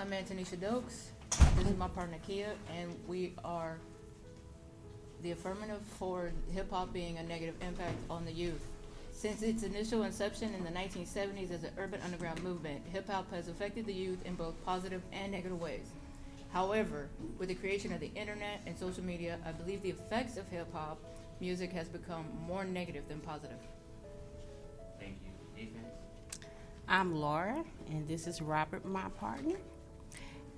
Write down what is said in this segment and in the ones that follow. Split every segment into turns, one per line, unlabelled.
I'm Antonisha Dokes. This is my partner Kia, and we are the affirmative for hip hop being a negative impact on the youth. Since its initial inception in the 1970s as an urban underground movement, hip hop has affected the youth in both positive and negative ways. However, with the creation of the internet and social media, I believe the effects of hip hop music has become more negative than positive.
Thank you. Ethan?
I'm Laura, and this is Robert, my partner.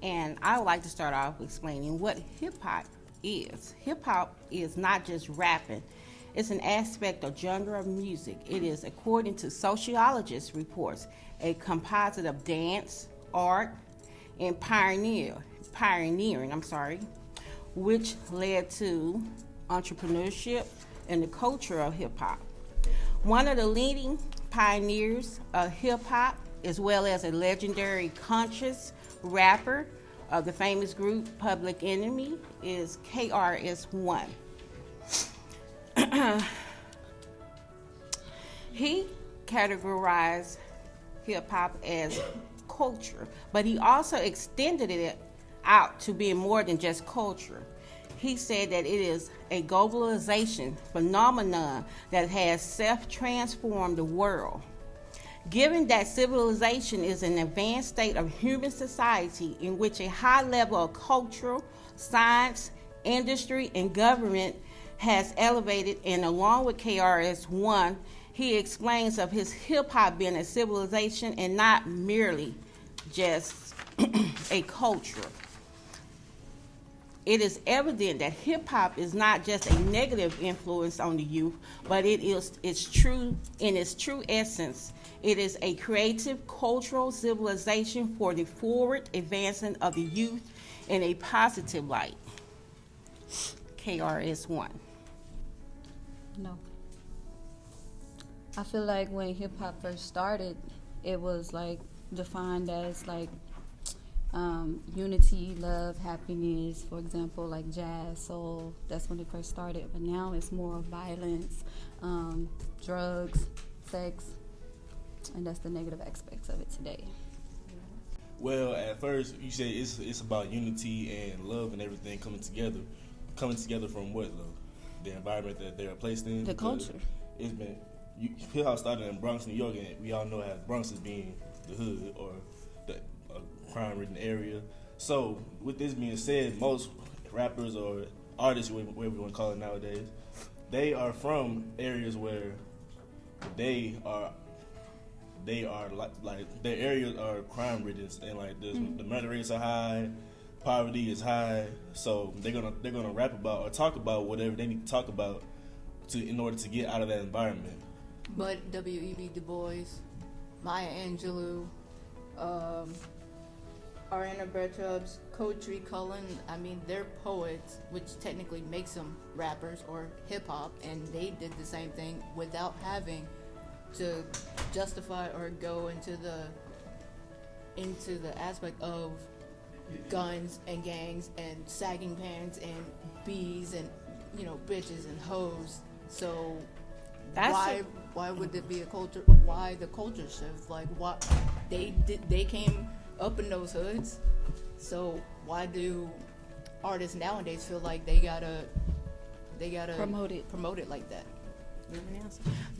And I would like to start off explaining what hip hop is. Hip hop is not just rapping. It's an aspect or genre of music. It is, according to sociologists' reports, a composite of dance, art, and pioneering, which led to entrepreneurship and the culture of hip hop. One of the leading pioneers of hip hop, as well as a legendary conscious rapper of the famous group Public Enemy, is KRS-One. He categorized hip hop as culture, but he also extended it out to being more than just culture. He said that it is a globalization phenomenon that has self-transformed the world. Given that civilization is an advanced state of human society in which a high level of cultural, science, industry, and government has elevated, and along with KRS-One, he explains of his hip-hop being a civilization and not merely just a culture. It is evident that hip-hop is not just a negative influence on the youth, but in its true essence. It is a creative cultural civilization for the forward advancement of the youth in a positive light. KRS-One.
No. I feel like when hip hop first started, it was like defined as like unity, love, happiness, for example, like jazz, soul. That's when it first started. But now it's more violence, drugs, sex, and that's the negative aspects of it today.
Well, at first you said it's about unity and love and everything coming together. Coming together from what, love? The environment that they are placed in.
The culture.
It's been hip hop started in Bronx, New York, and we all know how Bronx is being the hood or the crime-ridden area. So, with this being said, most rappers or artists, whatever you want to call it nowadays, they are from areas where they are like their areas are crime-ridden, and like the murder rates are high, poverty is high. So they're gonna rap about or talk about whatever they need to talk about in order to get out of that environment.
But W.E.B. Du Bois, Maya Angelou, Ariana Bertrubs, Kotri Cullen, I mean, they're poets, which technically makes them rappers or hip-hop, and they did the same thing without having to justify or go into the aspect of guns and gangs and sagging pants and bees and, you know, bitches and hoes. So why would it be a culture? Why the culture shift? Like, what they came up in those hoods. So why do artists nowadays feel like they gotta promote it like that?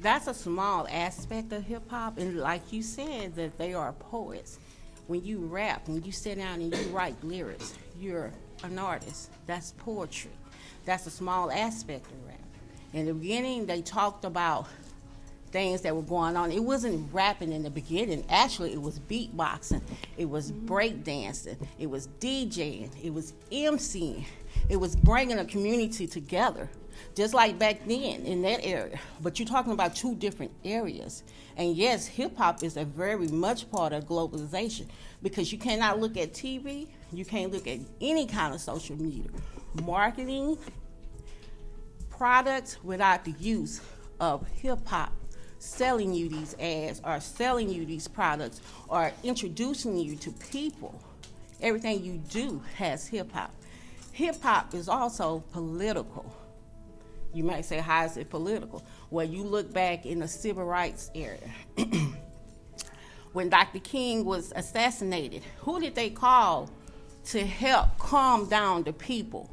That's a small aspect of hip hop, and like you said, that they are poets. When you rap, when you sit down and you write lyrics, you're an artist. That's poetry. That's a small aspect of rap. In the beginning, they talked about things that were going on. It wasn't rapping in the beginning. Actually, it was beatboxing. It was breakdancing. It was DJing. It was MCing. It was bringing a community together, just like back then in that area. But you're talking about two different areas. And yes, hip-hop is a very much part of globalization, because you cannot look at TV, you can't look at any kind of social media, marketing, products without the use of hip-hop selling you these ads or selling you these products or introducing you to people. Everything you do has hip-hop. Hip-hop is also political. You might say, how is it political? Well, you look back in the civil rights era. when Dr. King was assassinated, who did they call to help calm down the people?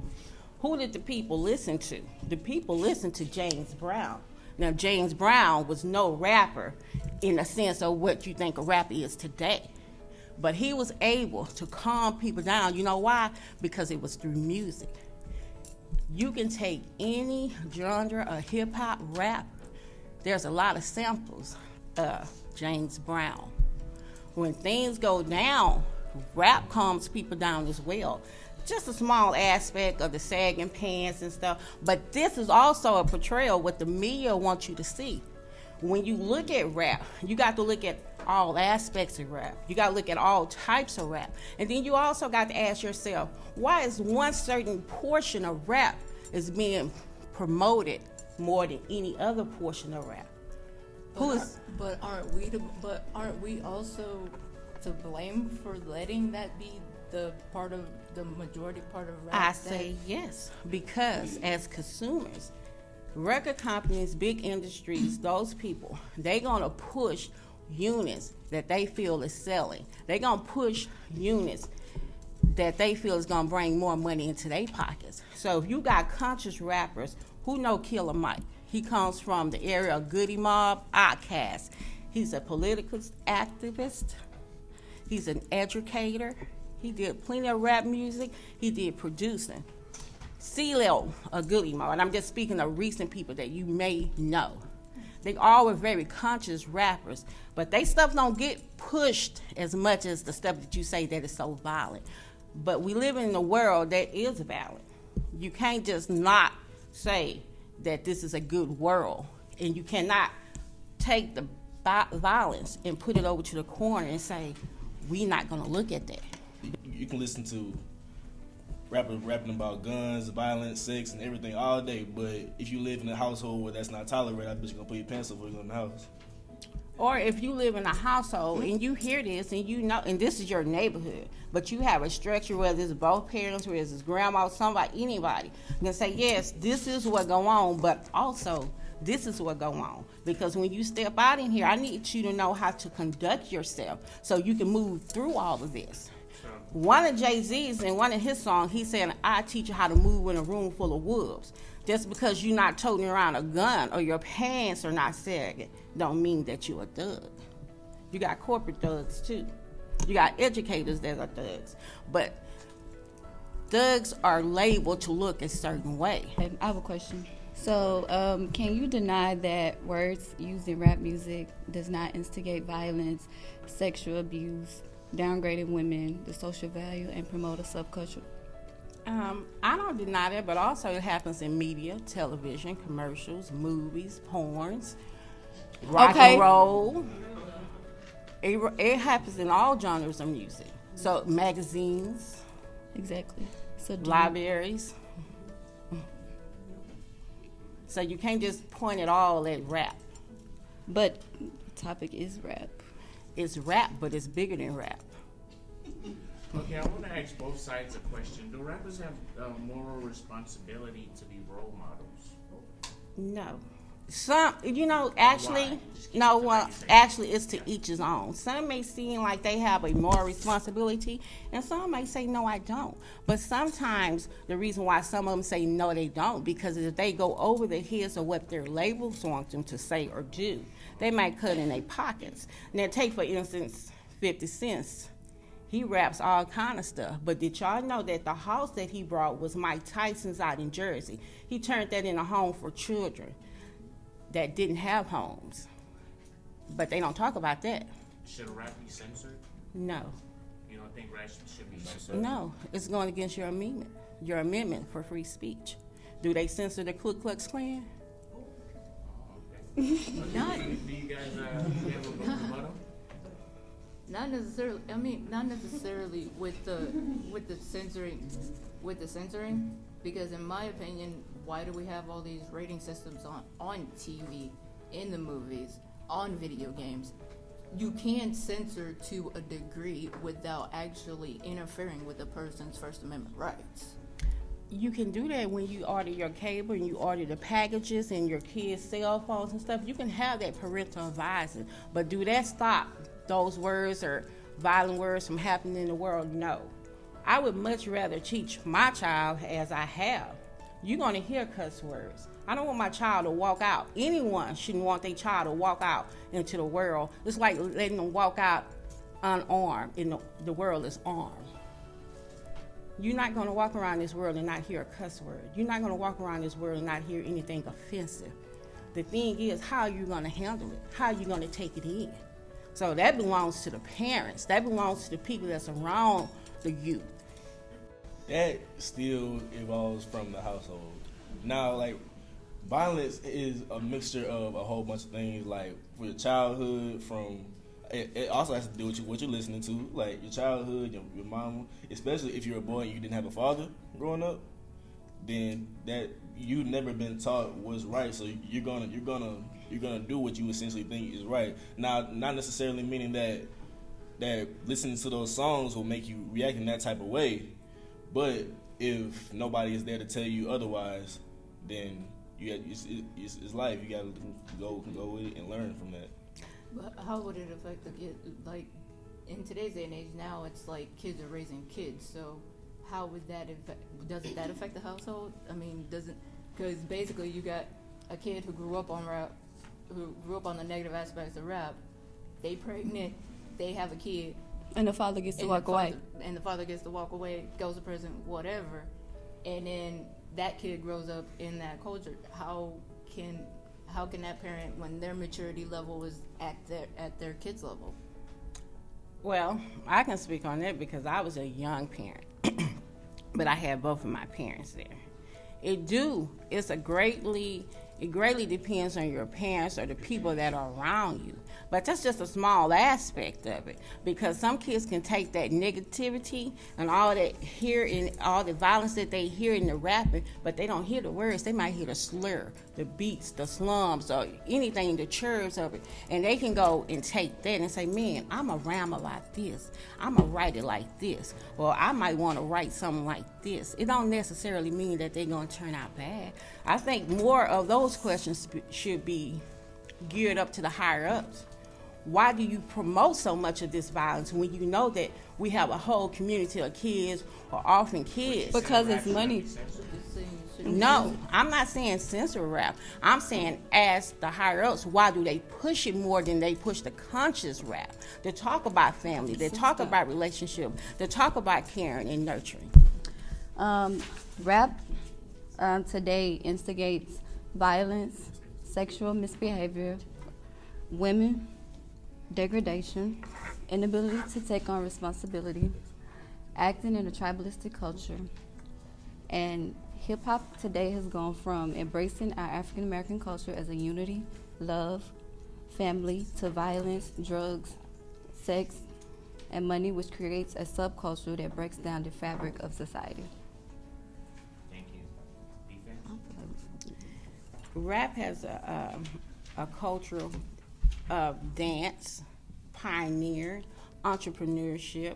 Who did the people listen to? The people listened to James Brown. Now, James Brown was no rapper in the sense of what you think a rapper is today. But he was able to calm people down. You know why? Because it was through music. You can take any genre of hip-hop, rap. There's a lot of samples of James Brown. When things go down, rap calms people down as well. Just a small aspect of the sagging pants and stuff. But this is also a portrayal what the media wants you to see. When you look at rap, you got to look at all aspects of rap. You got to look at all types of rap. And then you also got to ask yourself, why is one certain portion of rap is being promoted more than any other portion of rap?
But aren't we also to blame for letting that be the part of the majority part of rap?
I say yes, because as consumers, record companies, big industries, those people, they gonna push units that they feel is selling. They gonna push units that they feel is gonna bring more money into their pockets. So if you got conscious rappers who know Killer Mike, he comes from the area of Goody Mob, Outkast. He's a political activist. He's an educator. He did plenty of rap music. He did producing. CeeLo, a Goody Mob, and I'm just speaking of recent people that you may know. They all were very conscious rappers, but they stuff don't get pushed as much as the stuff that you say that is so violent. But we live in a world that is violent. You can't just not say that this is a good world, and you cannot take the violence and put it over to the corner and say, we're not gonna look at that.
You can listen to rappers rapping about guns, violence, sex, and everything all day, but if you live in a household where that's not tolerated, I bet you're gonna put your pants up when you go in the house.
Or if you live in a household and you hear this and you know, and this is your neighborhood, but you have a structure whether it's both parents, whether it's grandma, somebody, anybody, you can say, yes, this is what go on, but also this is what go on. Because when you step out in here, I need you to know how to conduct yourself so you can move through all of this. One of Jay-Z's, in one of his songs, he said, I teach you how to move in a room full of wolves. Just because you're not toting around a gun or your pants are not sagging, don't mean that you're a thug. You got corporate thugs too. You got educators that are thugs. But thugs are labeled to look a certain way.
I have a question. So, can you deny that words used in rap music does not instigate violence, sexual abuse, downgrading women, the social value, and promote a subculture?
I don't deny that, but also it happens in media, television, commercials, movies, porns, rock and roll. It happens in all genres of music. So magazines,
Exactly. So
libraries. So you can't just point it all at rap.
But the topic is rap.
It's rap, but it's bigger than rap.
Okay, I want to ask both sides a question. Do rappers have moral responsibility to be role models?
No. Some, actually,
Why? Just keep
no,
it to
well,
what you say.
actually, it's to each his own. Some may seem like they have a moral responsibility, and some may say, no, I don't. But sometimes the reason why some of them say, no, they don't, because if they go over the heads of what their labels want them to say or do, they might cut in their pockets. Now, take, for instance, 50 Cent. He raps all kind of stuff, but did y'all know that the house that he brought was Mike Tyson's out in Jersey? He turned that into a home for children that didn't have homes, but they don't talk about that.
Should rap be censored?
No,
You don't think rap should be censored?
no, it's going against your amendment for free speech. Do they censor the Ku Klux Klan?
Do you guys have a rebuttal?
Not necessarily. I mean, not necessarily with the censoring, because in my opinion, why do we have all these rating systems on TV, in the movies, on video games? You can censor to a degree without actually interfering with a person's First Amendment rights.
You can do that when you order your cable and you order the packages and your kids' cell phones and stuff. You can have that parental advising, but do that stop those words or violent words from happening in the world? No. I would much rather teach my child as I have. You're going to hear cuss words. I don't want my child to walk out. Anyone shouldn't want their child to walk out into the world. It's like letting them walk out unarmed, and the world is armed. You're not going to walk around this world and not hear a cuss word. You're not going to walk around this world and not hear anything offensive. The thing is, how are you going to handle it? How are you going to take it in? So that belongs to the parents. That belongs to the people that's around the youth.
That still evolves from the household. Now, like, violence is a mixture of a whole bunch of things, like for your childhood, it also has to do with what you're listening to, like your childhood, your mom, especially if you're a boy and you didn't have a father growing up, then that you've never been taught what's right, so you're gonna do what you essentially think is right. Now, not necessarily meaning that listening to those songs will make you react in that type of way, but if nobody is there to tell you otherwise, then it's life. You gotta go with it and learn from that.
But how would it affect the kid? Like, in today's day and age, now it's like kids are raising kids. So, how would that affect? Doesn't that affect the household? I mean, because basically you got a kid who grew up on rap, who grew up on the negative aspects of rap. They pregnant, they have a kid,
And the father gets to
and
walk away.
and the father gets to walk away, goes to prison, whatever, and then that kid grows up in that culture. How can that parent, when their maturity level is at their kid's level?
Well, I can speak on that because I was a young parent, but I had both of my parents there. It greatly depends on your parents or the people that are around you. But that's just a small aspect of it, because some kids can take that negativity and all the violence that they hear in the rapping, but they don't hear the words. They might hear the slur, the beats, the slums, or anything, the chirps of it. And they can go and take that and say, man, I'm a rammer like this. I'm going to write it like this. Or I might want to write something like this. It don't necessarily mean that they're going to turn out bad. I think more of those questions should be geared up to the higher ups. Why do you promote so much of this violence when you know that we have a whole community of kids or orphan kids?
Because it's money.
No, I'm not saying censor rap. I'm saying as the higher ups, why do they push it more than they push the conscious rap? They talk about family, they talk about relationship, they talk about caring and nurturing.
Rap today instigates violence, sexual misbehavior, women, degradation, inability to take on responsibility, acting in a tribalistic culture. And hip-hop today has gone from embracing our African American culture as a unity, love, family, to violence, drugs, sex, and money, which creates a subculture that breaks down the fabric of society.
Thank you. Defense?
Rap has a culture of dance, pioneer, entrepreneurship,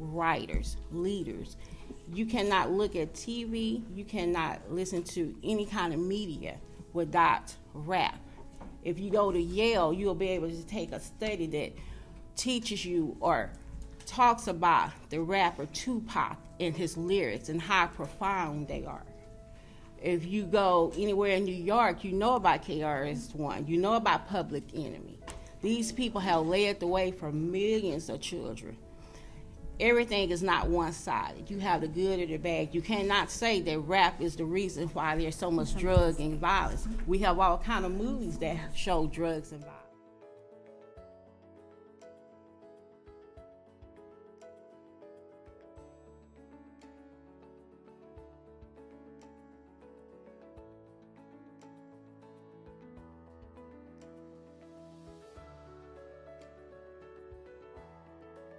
writers, leaders. You cannot look at TV, you cannot listen to any kind of media without rap. If you go to Yale, you'll be able to take a study that teaches you or talks about the rapper Tupac and his lyrics and how profound they are. If you go anywhere in New York, you know about KRS-One, you know about Public Enemy. These people have led the way for millions of children. Everything is not one-sided. You have the good or the bad. You cannot say that rap is the reason why there's so much drug and violence. We have all kind of movies that show drugs and violence.